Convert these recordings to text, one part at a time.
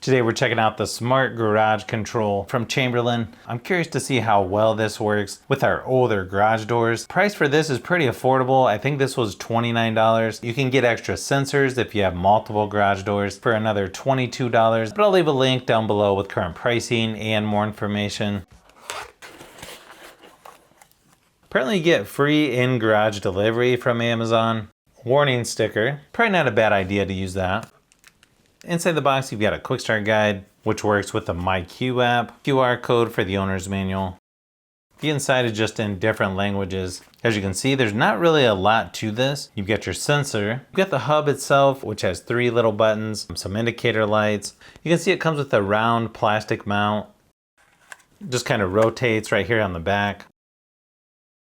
Today we're checking out the Smart Garage Control from Chamberlain. I'm curious to see how well this works with our older garage doors. Price for this is pretty affordable. I think this was $29. You can get extra sensors if you have multiple garage doors for another $22, but I'll leave a link down below with current pricing and more information. Apparently you get free in-garage delivery from Amazon. Warning sticker, probably not a bad idea to use that. Inside the box, you've got a quick start guide, which works with the MyQ app, QR code for the owner's manual. The inside is just in different languages. As you can see, there's not really a lot to this. You've got your sensor, you've got the hub itself, which has 3 little buttons, some indicator lights. You can see it comes with a round plastic mount. Just kind of rotates right here on the back.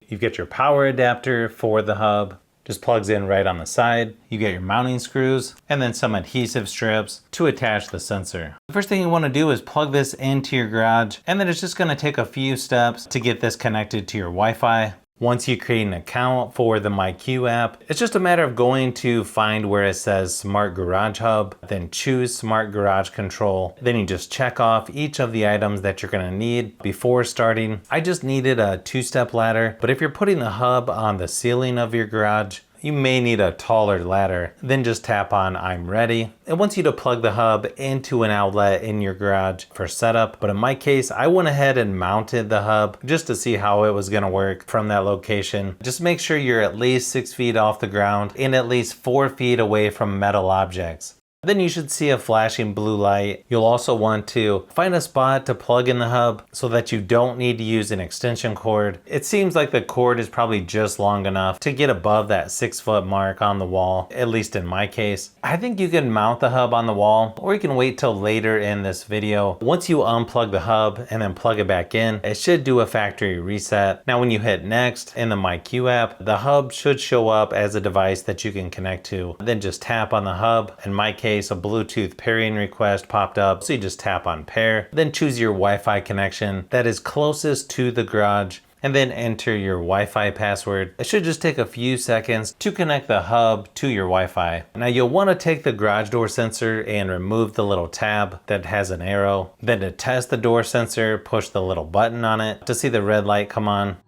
You've got your power adapter for the hub. Just plugs in right on the side. You get your mounting screws and then some adhesive strips to attach the sensor. The first thing you want to do is plug this into your garage, and then it's just going to take a few steps to get this connected to your Wi-Fi. Once you create an account for the MyQ app, it's just a matter of going to find where it says Smart Garage Hub, then choose Smart Garage Control. Then you just check off each of the items that you're gonna need before starting. I just needed a 2-step ladder, but if you're putting the hub on the ceiling of your garage, you may need a taller ladder. Then just tap on I'm ready. It wants you to plug the hub into an outlet in your garage for setup. But in my case, I went ahead and mounted the hub just to see how it was gonna work from that location. Just make sure you're at least 6 feet off the ground and at least 4 feet away from metal objects. Then you should see a flashing blue light. You'll also want to find a spot to plug in the hub so that you don't need to use an extension cord. It seems like the cord is probably just long enough to get above that 6-foot mark on the wall, at least in my case. I think you can mount the hub on the wall, or you can wait till later in this video. Once you unplug the hub and then plug it back in, it should do a factory reset. Now when you hit next in the MyQ app, the hub should show up as a device that you can connect to. Then just tap on the hub. In my case, a Bluetooth pairing request popped up, so you just tap on pair, then choose your Wi-Fi connection that is closest to the garage, and then enter your Wi-Fi password. It should just take a few seconds to connect the hub to your Wi-Fi. Now you'll want to take the garage door sensor and remove the little tab that has an arrow. Then to test the door sensor, push the little button on it to see the red light come on.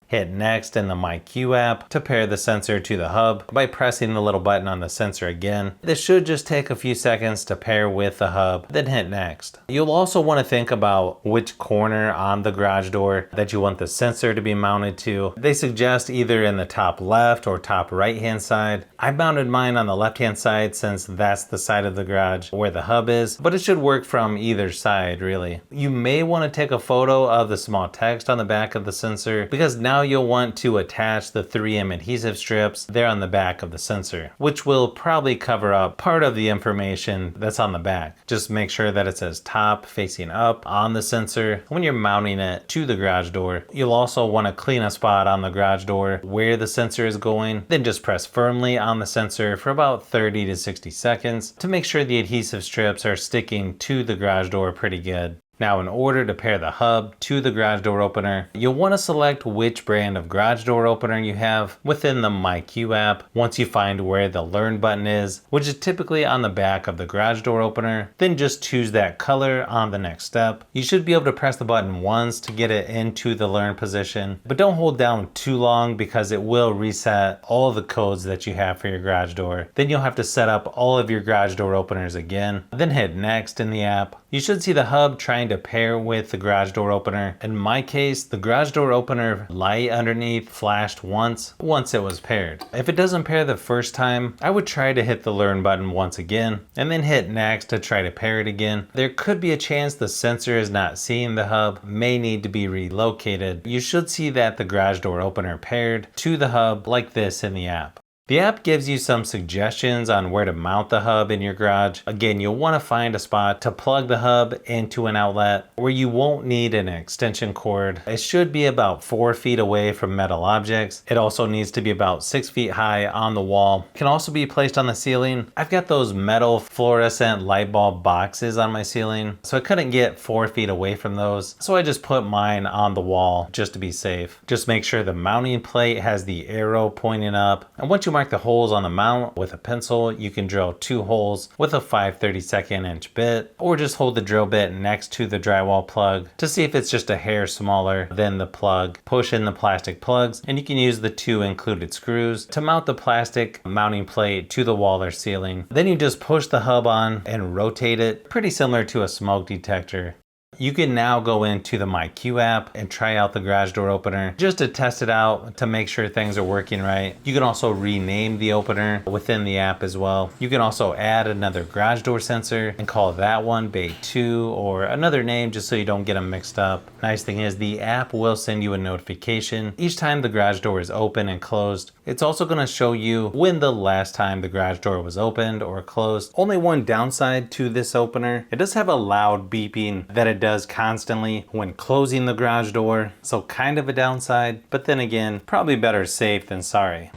Hit next in the MyQ app to pair the sensor to the hub by pressing the little button on the sensor again. This should just take a few seconds to pair with the hub, then hit next. You'll also want to think about which corner on the garage door that you want the sensor to be mounted to. They suggest either in the top left or top right hand side. I mounted mine on the left hand side since that's the side of the garage where the hub is, but it should work from either side really. You may want to take a photo of the small text on the back of the sensor, because now you'll want to attach the 3M adhesive strips there on the back of the sensor, which will probably cover up part of the information that's on the back. Just make sure that it says top facing up on the sensor when you're mounting it to the garage door. You'll also want to clean a spot on the garage door where the sensor is going, then just press firmly on the sensor for about 30 to 60 seconds to make sure the adhesive strips are sticking to the garage door pretty good. Now, in order to pair the hub to the garage door opener, you'll want to select which brand of garage door opener you have within the MyQ app. Once you find where the Learn button is, which is typically on the back of the garage door opener, then just choose that color on the next step. You should be able to press the button once to get it into the Learn position, but don't hold down too long because it will reset all of the codes that you have for your garage door. Then you'll have to set up all of your garage door openers again, then hit next in the app. You should see the hub trying to pair with the garage door opener. In my case, the garage door opener light underneath flashed once it was paired. If it doesn't pair the first time, I would try to hit the Learn button once again and then hit next to try to pair it again. There could be a chance the sensor is not seeing the hub, may need to be relocated. You should see that the garage door opener paired to the hub like this in the app. The app gives you some suggestions on where to mount the hub in your garage. Again, you'll want to find a spot to plug the hub into an outlet where you won't need an extension cord. It should be about 4 feet away from metal objects. It also needs to be about 6 feet high on the wall. It can also be placed on the ceiling. I've got those metal fluorescent light bulb boxes on my ceiling, so I couldn't get 4 feet away from those. So I just put mine on the wall just to be safe. Just make sure the mounting plate has the arrow pointing up. And once you mark mark the holes on the mount with a pencil. You can drill 2 holes with a 5/32 inch bit, or just hold the drill bit next to the drywall plug to see if it's just a hair smaller than the plug. Push in the plastic plugs, and you can use the 2 included screws to mount the plastic mounting plate to the wall or ceiling. Then you just push the hub on and rotate it, pretty similar to a smoke detector. You can now go into the MyQ app and try out the garage door opener just to test it out to make sure things are working right. You can also rename the opener within the app as well. You can also add another garage door sensor and call that one Bay 2 or another name just so you don't get them mixed up. Nice thing is the app will send you a notification each time the garage door is open and closed. It's also going to show you when the last time the garage door was opened or closed. Only one downside to this opener, it does have a loud beeping that it does constantly when closing the garage door, so kind of a downside, but then again, probably better safe than sorry.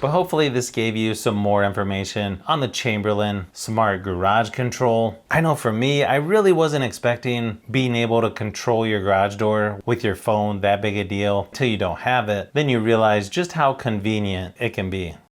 But hopefully this gave you some more information on the Chamberlain Smart Garage Control. I know for me, I really wasn't expecting being able to control your garage door with your phone that big a deal till you don't have it. Then you realize just how convenient it can be.